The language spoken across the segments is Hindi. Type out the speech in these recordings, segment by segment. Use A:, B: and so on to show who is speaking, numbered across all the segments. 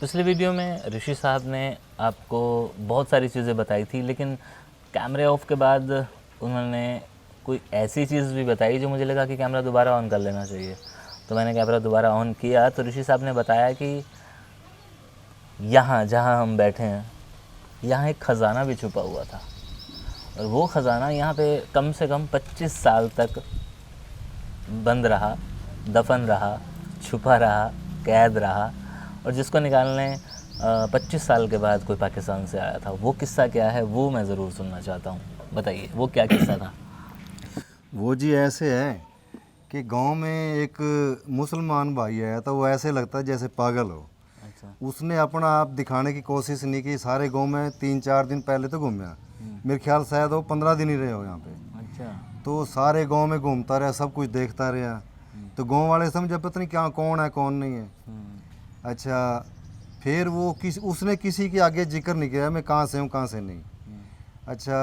A: पिछले वीडियो में ऋषि साहब ने आपको बहुत सारी चीज़ें बताई थी, लेकिन कैमरे ऑफ के बाद उन्होंने कोई ऐसी चीज़ भी बताई जो मुझे लगा कि कैमरा दोबारा ऑन कर लेना चाहिए। तो मैंने कैमरा दोबारा ऑन किया तो ऋषि साहब ने बताया कि यहाँ जहाँ हम बैठे हैं यहाँ एक ख़जाना भी छुपा हुआ था, और वो ख़जाना यहाँ पे कम से कम 25 साल तक बंद रहा, दफन रहा, छुपा रहा, कैद रहा, और जिसको निकालने 25 साल के बाद कोई पाकिस्तान से आया था। वो किस्सा क्या है वो मैं ज़रूर सुनना चाहता हूँ। बताइए वो क्या किस्सा था।
B: वो जी ऐसे है कि गांव में एक मुसलमान भाई आया था। वो ऐसे लगता है जैसे पागल हो।
A: अच्छा।
B: उसने अपना आप दिखाने की कोशिश नहीं की। सारे गांव में 3-4 दिन पहले तो घूमया। मेरे ख्याल शायद वो 15 दिन ही रहे हो यहाँ पे।
A: अच्छा।
B: तो सारे गांव में घूमता रहा, सब कुछ देखता रहा। तो गांव वाले समझे पता नहीं क्या कौन है कौन नहीं है। अच्छा, फिर वो उसने किसी के आगे जिक्र नहीं किया मैं कहाँ से हूँ कहाँ से नहीं। अच्छा,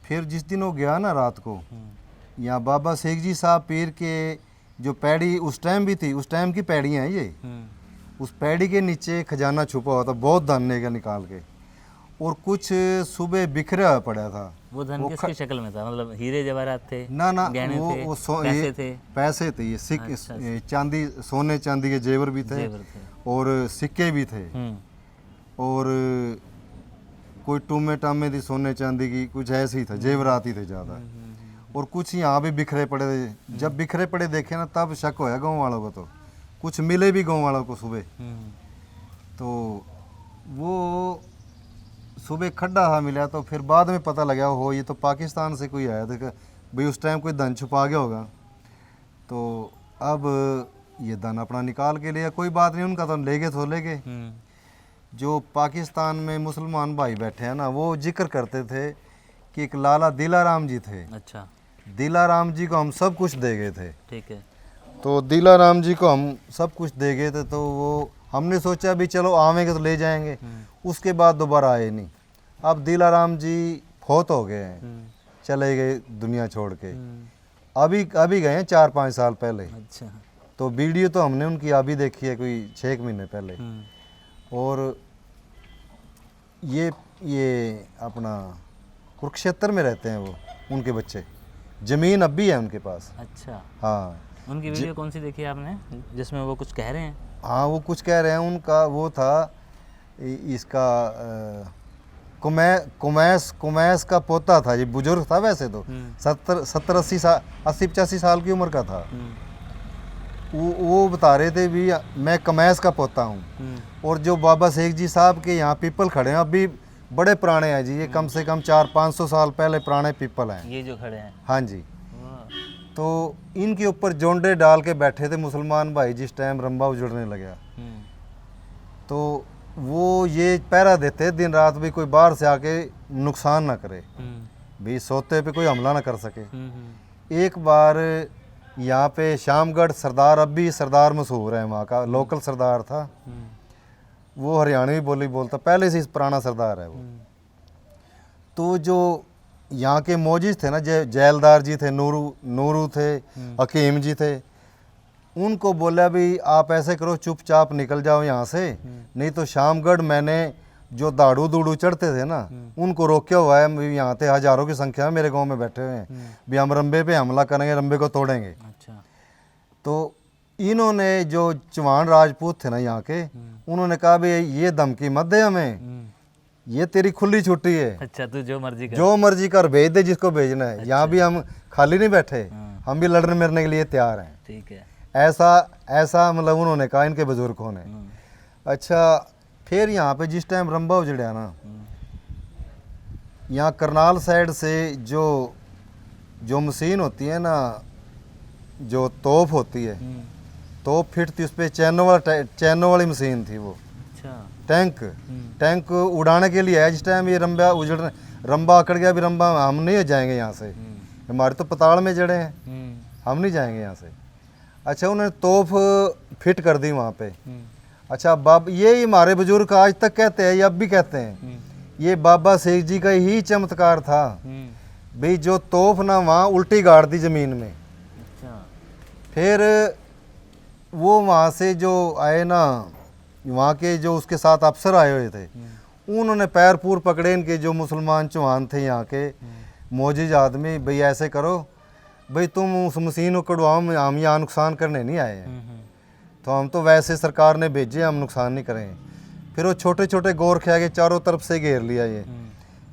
B: फिर जिस दिन वो गया ना रात को, यहाँ बाबा शेख जी साहब पीर के जो पैड़ी उस टाइम भी थी, उस टाइम की पैड़ियाँ हैं ये। उस पैड़ी के नीचे खजाना छुपा हुआ था, बहुत धन का निकाल के, और कुछ सुबह बिखरा हुआ पड़ा था।
A: वो धन किसकी शक्ल में था? मतलब हीरे जवाहरात थे?
B: ना ना,
A: गहने थे?
B: वो
A: पैसे थे?
B: पैसे थे ये
A: अच्छा।
B: ये चांदी, सोने चांदी के जेवर भी थे,
A: जेवर थे।
B: और सिक्के भी थे, और कोई टूमे टामे थी सोने चांदी की, कुछ ऐसे ही था, जेवरात ही थे ज़्यादा। और कुछ यहाँ भी बिखरे पड़े थे। जब बिखरे पड़े देखे ना तब शक होया गाँव वालों को। तो कुछ मिले भी गाँव वालों को सुबह। तो वो सुबह खड्डा था मिला, तो फिर बाद में पता लगा हो ये तो पाकिस्तान से कोई आया था भाई, उस टाइम कोई धन छुपा गया होगा। तो अब ये धन अपना निकाल के लिया, कोई बात नहीं, उनका तो ले गए तो ले गए। जो पाकिस्तान में मुसलमान भाई बैठे हैं ना, वो जिक्र करते थे कि एक लाला दिलाराम जी थे।
A: अच्छा।
B: दिलाराम जी को हम सब कुछ दे गए थे।
A: ठीक है।
B: तो दिलाराम जी को हम सब कुछ दे गए थे, तो वो हमने सोचा भी चलो आवेंगे तो ले जाएंगे। उसके बाद दोबारा आए नहीं। अब दिलाराम जी फौत हो गए हैं, चले गए दुनिया छोड़ के। अभी अभी गए हैं 4-5 साल पहले।
A: अच्छा।
B: तो वीडियो तो हमने उनकी अभी देखी है, कोई 6 महीने पहले। और ये अपना कुरुक्षेत्र में रहते हैं वो, उनके बच्चे, ज़मीन अब भी है उनके पास।
A: अच्छा।
B: हाँ।
A: उनकी वीडियो कौन सी देखी आपने जिसमें वो कुछ कह रहे हैं?
B: हाँ, वो कुछ कह रहे हैं। उनका वो था इसका कुमैस का पोता था। ये बुजुर्ग था वैसे तो, 70-80 साल की उम्र का था। वो बता रहे थे भी मैं कमैस का पोता हूँ। और जो बाबा शेख जी साहब के यहाँ पीपल खड़े हैं अभी बड़े पुराने हैं जी, ये कम से कम 400-500 साल पहले पुराने पीपल हैं
A: ये जो खड़े हैं।
B: हाँ जी। तो इनके ऊपर जोंडे डाल के बैठे थे मुसलमान भाई जिस टाइम रंबा उजड़ने लगा। तो वो ये पहरा देते दिन रात भी कोई बाहर से आके नुकसान ना करे, भी सोते पे कोई हमला ना कर सके। एक बार यहाँ पे शामगढ़ सरदार, अब भी सरदार मशहूर है वहाँ का, लोकल सरदार था। वो हरियाणवी बोली बोलता, पहले से ही पुराना सरदार है वो। तो जो यहाँ के मौजिज थे ना, जैलदार जी थे, नूरू थे, हकीम जी थे, उनको बोला भी आप ऐसे करो चुपचाप निकल जाओ यहाँ से, नहीं तो शामगढ़ मैंने जो दाड़ू दूड़ू चढ़ते थे ना उनको रोका हुआ है। यहाँ पे हजारों की संख्या में मेरे गांव में बैठे हुए हैं भी, हम रंबे पे हमला करेंगे, रंबे को तोड़ेंगे।
A: अच्छा।
B: तो इन्होंने जो चौहान राजपूत थे ना यहाँ के, उन्होंने कहा भी ये धमकी मत दे हमें, ये तेरी खुली छुट्टी है।
A: अच्छा, तू जो मर्जी कर
B: भेज दे जिसको भेजना है। यहाँ भी हम खाली नहीं बैठे, हम भी लड़ने मरने के लिए तैयार हैं।
A: ठीक है।
B: ऐसा मतलब उन्होंने कहा इनके बुजुर्गों ने। अच्छा, फिर यहाँ पे जिस टाइम रंबा उजड़ा ना, यहाँ करनाल साइड से जो मशीन होती है ना, जो तोप होती है, तोप फिट थी, उस पर चैनों वाली मशीन थी वो।
A: अच्छा।
B: टैंक उड़ाने के लिए है। जिस टाइम ये रंबा अकड़ गया भी, रंबा हम नहीं जाएंगे यहाँ से, हमारे तो पताल में जड़े हैं, हम नहीं जाएंगे यहाँ से। अच्छा, उन्होंने तोप फिट कर दी वहाँ पे। अच्छा, ये हमारे बुजुर्ग आज तक कहते हैं, ये अब भी कहते हैं, ये बाबा शेख जी का ही चमत्कार था भाई, जो तोप ना वहाँ उल्टी गाड़ दी ज़मीन में।
A: अच्छा।
B: फिर वो वहाँ से जो आए ना वहाँ के जो उसके साथ अफसर आए हुए थे, उन्होंने पैर पूर पकड़े इनके जो मुसलमान चौहान थे यहाँ के मोजिज आदमी, भाई ऐसे करो, भाई तुम उस मशीन को कढ़वाओ, हम यहाँ नुकसान करने नहीं आए हैं, तो हम तो वैसे सरकार ने भेजे, हम नुकसान नहीं करें। फिर वो छोटे छोटे गोरखे आगे चारों तरफ से घेर लिया ये।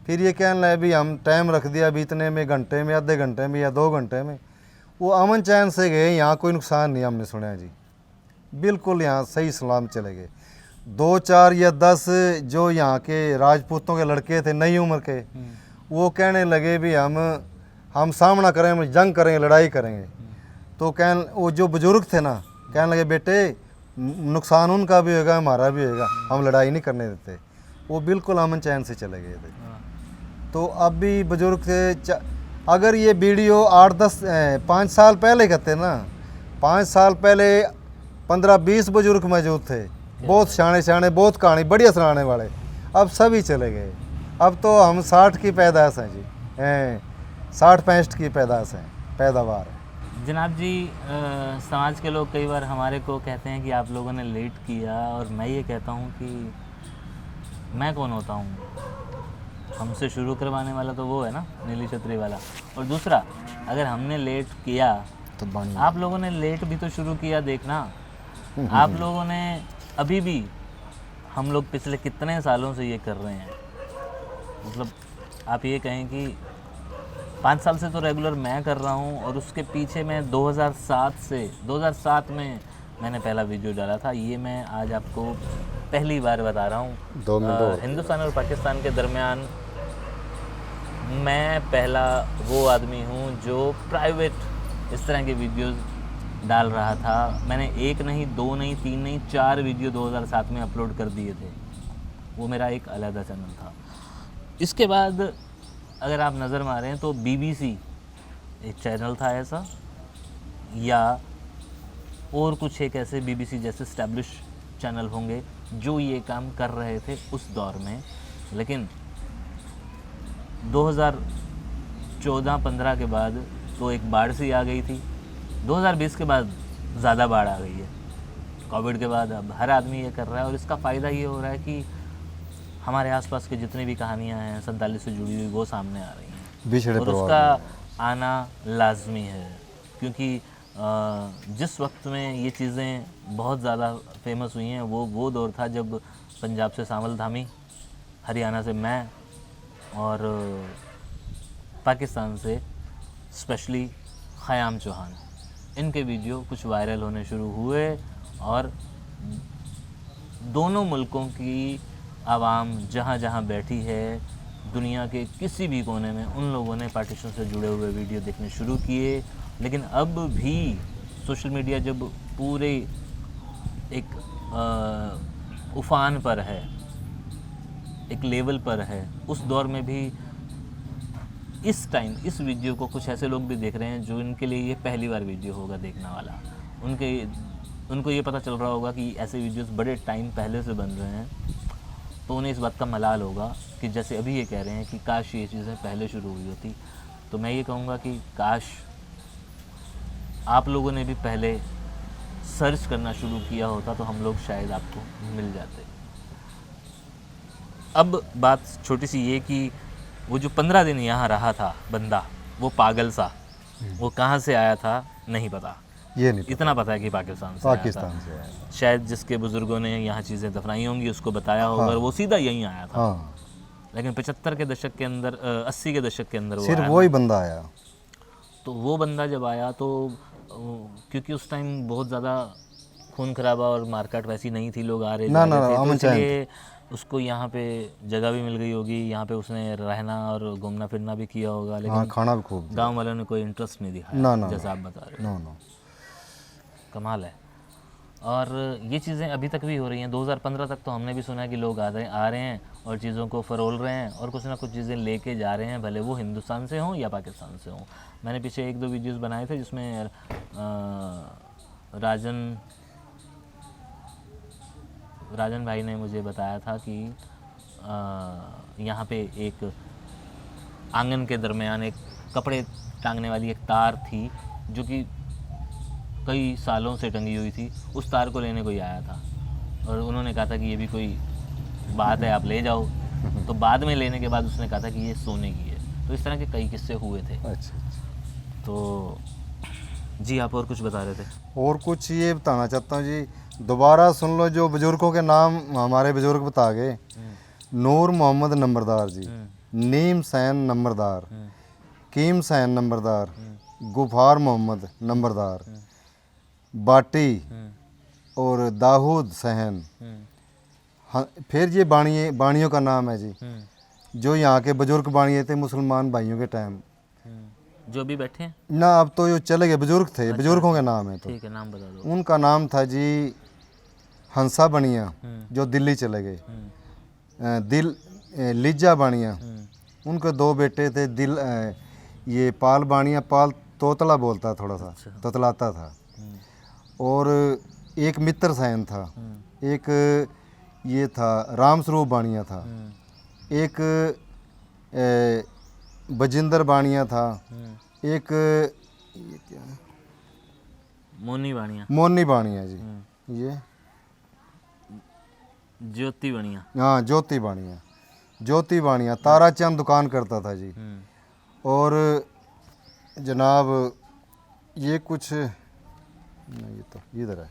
B: फिर ये कहने लगे भी हम टाइम रख दिया, अभी इतने में घंटे में, आधे घंटे में या 2 घंटे में। वो अमन चैन से गए, यहाँ कोई नुकसान नहीं हमने सुना जी, बिल्कुल यहाँ सही सलाम चले गए। 2, 4 या 10 जो यहाँ के राजपूतों के लड़के थे नई उम्र के, वो कहने लगे भी हम सामना करें, हम जंग करेंगे, लड़ाई करेंगे। तो वो जो बुजुर्ग थे ना, कहने लगे बेटे नुकसान उनका भी होगा, हमारा भी होगा, हम लड़ाई नहीं करने देते। वो बिल्कुल अमन चैन से चले गए थे। तो अब भी बुजुर्ग थे, अगर ये वीडियो 5 साल पहले करते ना, 5 साल पहले 15-20 बुजुर्ग मौजूद थे, बहुत सियाने, बहुत कहानी बढ़िया सुनाने वाले। अब सभी चले गए। अब तो हम 60 की पैदाइश हैं जी, 60-65 की पैदावार है।
A: जनाब जी, समाज के लोग कई बार हमारे को कहते हैं कि आप लोगों ने लेट किया, और मैं ये कहता हूँ कि मैं कौन होता हूँ? हमसे शुरू करवाने वाला तो वो है ना, नीली छतरी वाला। और दूसरा, अगर हमने लेट किया तो आप लोगों ने लेट भी तो शुरू किया, देखना। आप लोगों ने अभी भी, हम लोग पिछले कितने सालों से ये कर रहे हैं, मतलब आप ये कहें कि 5 साल से तो रेगुलर मैं कर रहा हूँ, और उसके पीछे मैं 2007 में मैंने पहला वीडियो डाला था। ये मैं आज आपको पहली बार बता रहा हूँ। हिंदुस्तान और पाकिस्तान के दरमियान मैं पहला वो आदमी हूँ जो प्राइवेट इस तरह के वीडियोस डाल रहा था। मैंने 1 नहीं, 2 नहीं, 3 नहीं, 4 वीडियो 2007 में अपलोड कर दिए थे। वो मेरा एक अलग चैनल था। इसके बाद अगर आप नज़र मारें तो BBC एक चैनल था ऐसा, या और कुछ एक ऐसे BBC जैसे स्टैब्लिश चैनल होंगे जो ये काम कर रहे थे उस दौर में। लेकिन 2014-15 के बाद तो एक बाढ़ सी आ गई थी। 2020 के बाद ज़्यादा बाढ़ आ गई है। कोविड के बाद अब हर आदमी ये कर रहा है, और इसका फ़ायदा ये हो रहा है कि हमारे आसपास की जितनी भी कहानियां हैं 47 से जुड़ी हुई, वो सामने आ रही हैं, और उसका आना लाजमी है। क्योंकि जिस वक्त में ये चीज़ें बहुत ज़्यादा फेमस हुई हैं, वो दौर था जब पंजाब से सावल धामी, हरियाणा से मैं, और पाकिस्तान से स्पेशली ख़याम चौहान, इनके वीडियो कुछ वायरल होने शुरू हुए, और दोनों मुल्कों की आवाम जहाँ जहाँ बैठी है दुनिया के किसी भी कोने में, उन लोगों ने पार्टीशन से जुड़े हुए वीडियो देखने शुरू किए। लेकिन अब भी सोशल मीडिया जब पूरे एक उफान पर है, एक लेवल पर है, उस दौर में भी इस टाइम इस वीडियो को कुछ ऐसे लोग भी देख रहे हैं जो इनके लिए ये पहली बार वीडियो होगा देखने वाला। उनको ये पता चल रहा होगा कि ऐसे वीडियोस बड़े टाइम पहले से बन रहे हैं, तो उन्हें इस बात का मलाल होगा कि जैसे अभी ये कह रहे हैं कि काश ये चीज़ें पहले शुरू हुई होती। तो मैं ये कहूँगा कि काश आप लोगों ने भी पहले सर्च करना शुरू किया होता, तो हम लोग शायद आपको मिल जाते। अब बात छोटी सी ये कि वो जो 15 दिन यहाँ रहा था बंदा, वो पागल सा, वो कहाँ से आया था नहीं पता।
B: ये नहीं
A: इतना पता है कि पाकिस्तान से आया। शायद जिसके बुजुर्गों ने यहाँ चीज़ें दफनाई होंगी उसको बताया होगा, और वो सीधा यहीं आया था। लेकिन 75 के दशक के अंदर, 80 के दशक के अंदर
B: सिर्फ वही बंदा आया।
A: तो वो बंदा जब आया तो क्योंकि उस टाइम बहुत ज़्यादा खून खराबा और मार्केट वैसी नहीं थी, लोग आ रहे थे, तो इसलिए उसको यहाँ पे जगह भी मिल गई होगी, यहाँ पे उसने रहना और घूमना फिरना भी किया होगा। लेकिन
B: खाना भी खूब,
A: गाँव वालों ने कोई इंटरेस्ट नहीं दिखाया, जैसा आप बता रहे हो। कमाल है। और ये चीज़ें अभी तक भी हो रही हैं। 2015 तक तो हमने भी सुना है कि लोग आ रहे हैं और चीज़ों को फरोल रहे हैं और कुछ ना कुछ चीज़ें लेके जा रहे हैं, भले वो हिंदुस्तान से हों या पाकिस्तान से हों। मैंने पीछे 1-2 वीडियोस बनाए थे जिसमें राजन भाई ने मुझे बताया था कि यहाँ पे एक आंगन के दरमियान एक कपड़े टांगने वाली एक तार थी जो कि कई सालों से टंगी हुई थी। उस तार को लेने कोई आया था, और उन्होंने कहा था कि ये भी कोई बात है, आप ले जाओ। तो बाद में लेने के बाद उसने कहा था कि ये सोने की है। तो इस तरह के कई किस्से हुए थे।
B: अच्छा।
A: तो जी आप और कुछ बता रहे थे?
B: और कुछ ये बताना चाहता हूँ जी, दोबारा सुन लो जो बुजुर्गों के नाम हमारे बुजुर्ग बता गए। नूर मोहम्मद नंबरदार जी, नीम सैन नंबरदार, कीम सैन नंबरदार, गुफार मोहम्मद नंबरदार, बाटी और दाऊद सहन। हाँ, फिर ये बाणियों का नाम है जी, जो यहाँ के बुजुर्ग बाणिये थे मुसलमान भाइयों के टाइम।
A: जो भी बैठे हैं
B: ना अब तो ये चले गए, बुजुर्ग थे, बुजुर्गों के नाम है। तो
A: ठीक है, नाम बता दो।
B: उनका नाम था जी हंसा बनिया, जो दिल्ली चले गए। लिज्जा बाणिया, उनके 2 बेटे थे। ये पाल बाणिया, पाल तोतला बोलता थोड़ा सा, तोतलाता था। और एक मित्र सैन था, एक ये था राम स्वरूप बाणिया था, एक बजिंदर बाणिया था, एक ये क्या है?
A: मोनी बाणिया,
B: मोनी बाणिया जी, ये
A: ज्योति बाणिया।
B: हाँ ज्योति बाणिया, ज्योति बाणिया ताराचंद दुकान करता था जी। और जनाब ये कुछ नहीं, ये तो इधर है,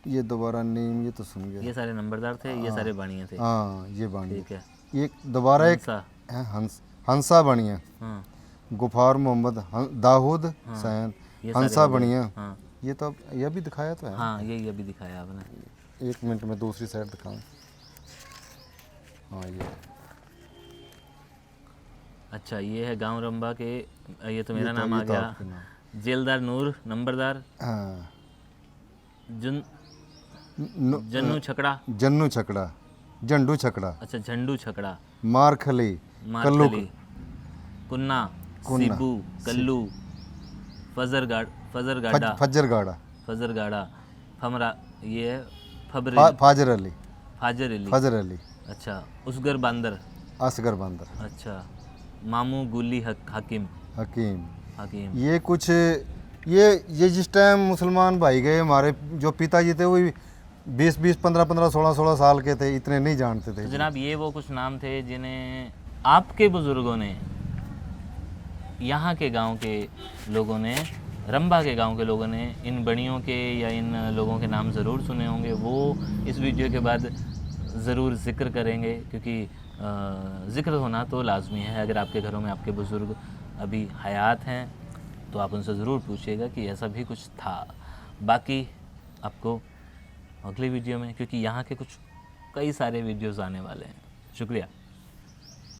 B: ये दोबारा नेम, ये तो सुन गया।
A: ये सारे नंबरदार थे, ये सारे बाणिये थे।
B: हाँ ये बाणिया।
A: ठीक है।
B: ये दोबारा एक
A: हंसा।
B: है हंसा बाणिया,
A: हाँ,
B: गुफार मोहम्मद, दाऊद सैन,
A: ये सारे
B: हंसा
A: हो गए।
B: बाणिया।
A: हाँ
B: ये तो यह भी दिखाया तो है।
A: हाँ, यही अभी दिखाया आपने।
B: 1 मिनट में दूसरी साइड दिखाऊं। हाँ ये
A: अच्छा, ये है गांव रंबा के, ये तो मेरा
B: तो-
A: नाम आ
B: ये तो
A: गया।
B: आपके नाम।
A: जेलदार नूर नंबरदार,
B: हाँ
A: जन्नू छकड़ा,
B: जन्नू छकड़ा, झंडू छकड़ा,
A: अच्छा झंडू छकड़ा,
B: मारखली,
A: मारखली, कुन्ना, सिब्बू, कल्लू, फजर गाड़ा,
B: फज्जरगाड़ा,
A: फजर गाड़ा, फमरा, ये है फबरेली,
B: फाजर अली,
A: फाजर अली,
B: फजर अली,
A: अच्छा उसगर बांदर,
B: असगर बंदर,
A: अच्छा मामू गुली हकीम,
B: हकीम।
A: हकीम।
B: ये कुछ ये जिस टाइम मुसलमान भाई गए, हमारे जो पिताजी थे वो 20 15 16 साल के थे, इतने नहीं जानते थे।
A: तो जनाब ये वो कुछ नाम थे जिन्हें आपके बुज़ुर्गों ने, यहाँ के गांव के लोगों ने, रंबा के गांव के लोगों ने इन बड़ियों के या इन लोगों के नाम ज़रूर सुने होंगे। वो इस वीडियो के बाद ज़रूर ज़िक्र करेंगे, क्योंकि ज़िक्र होना तो लाजमी है। अगर आपके घरों में आपके बुज़ुर्ग अभी हयात हैं तो आप उनसे ज़रूर पूछिएगा कि ऐसा भी कुछ था। बाकी आपको अगली वीडियो में, क्योंकि यहाँ के कुछ कई सारे वीडियोज़ आने वाले हैं। शुक्रिया।